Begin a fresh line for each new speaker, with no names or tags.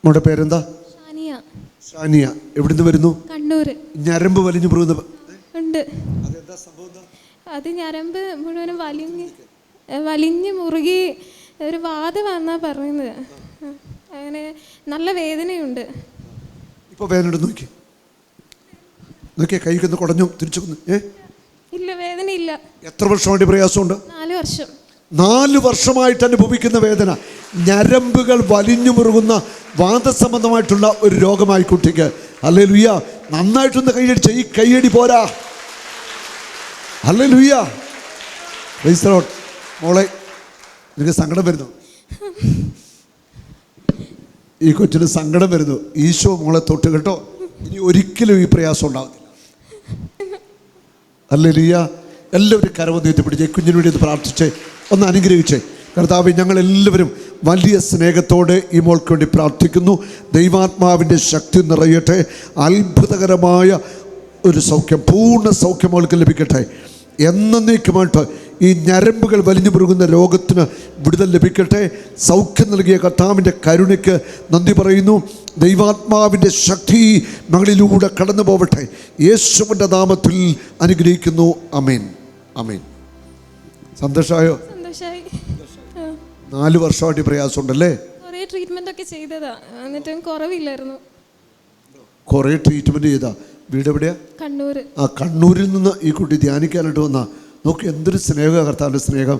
മോളുടെ പേരെന്താ? ഷാനിയ. എവിടുന്ന് വരുന്നു?
കണ്ണൂർ.
ഞരമ്പ് വലിഞ്ഞു മുറുകുന്ന
ഉണ്ട്. അത് ഞരമ്പ് മുഴുവനും വലിഞ്ഞ് മുറുകി ഒരു വാത വന്നാ പറയുന്നത്. അങ്ങനെ നല്ല വേദനയുണ്ട്.
ഇപ്പൊ വേദന നോക്കിയേ, കൈക്കൊന്ന് കുടഞ്ഞു തിരിച്ചു.
ഇല്ല, വേദന ഇല്ല. എത്ര
വർഷമായിട്ട് പ്രയാസമുണ്ട്?
4 വർഷം.
4 വർഷമായിട്ട് അനുഭവിക്കുന്ന വേദന, ഞരമ്പുകൾ വലിഞ്ഞു മുറുകുന്ന വാതസംബന്ധമായിട്ടുള്ള ഒരു രോഗമായി കുട്ടിക്ക്. ഹല്ലേലൂയ. നന്നായിട്ടൊന്ന് കൈയടിച്ച. ഈ കൈയടി പോരാ. ഹല്ലേലൂയ. Praise the Lord. മോളെ, നിനക്ക് സങ്കടം വരുന്നു? ഈ കൊച്ചിന് സങ്കടം വരുന്നു. ഈശോ മോളെ തൊട്ട് കേട്ടോ. ഇനി ഒരിക്കലും ഈ പ്രയാസം ഉണ്ടാകത്തില്ല. ഹല്ലേലൂയ. എല്ലാവരും കരവൊന്ന് പിടിച്ചേ. കുഞ്ഞിന് വേണ്ടി പ്രാർത്ഥിച്ചേ, ഒന്ന് അനുഗ്രഹിച്ചേ. കർത്താവേ, ഞങ്ങളെല്ലാവരും വലിയ സ്നേഹത്തോടെ ഈ മോൾക്ക് വേണ്ടി പ്രാർത്ഥിക്കുന്നു. ദൈവാത്മാവിൻ്റെ ശക്തി നിറയട്ടെ. അത്ഭുതകരമായ ഒരു സൗഖ്യം, പൂർണ്ണ സൗഖ്യം മോൾക്ക് ലഭിക്കട്ടെ. എന്നേക്കുമായിട്ട് ഈ ഞരമ്പുകൾ വലിഞ്ഞു മുറുകുന്ന രോഗത്തിന് വിടുതൽ ലഭിക്കട്ടെ. സൗഖ്യം നൽകിയ കർത്താവിൻ്റെ കരുണയ്ക്ക് നന്ദി പറയുന്നു. ദൈവാത്മാവിൻ്റെ ശക്തി മകളിലൂടെ കടന്നു പോവട്ടെ. യേശുവിൻ്റെ നാമത്തിൽ അനുഗ്രഹിക്കുന്നു. ആമേൻ, ആമേൻ. സന്തോഷമായോ? 4 വർഷമായിട്ട് പ്രയാസമുണ്ടല്ലേ?
കുറേ ട്രീറ്റ്മെന്റ് ഒക്കെ ചെയ്തതാ, എന്നിട്ടും കുറവില്ലായിരുന്നു.
കുറേ ട്രീറ്റ്മെന്റ് ചെയ്താ. വീട് എവിടെയാ?
കണ്ണൂർ.
കണ്ണൂരിൽ നിന്ന് ഈ കുട്ടി ധ്യാനിക്കാനായിട്ട് വന്നാ. നോക്ക് എന്തൊരു സ്നേഹ, കർത്താവിൻ്റെ സ്നേഹം.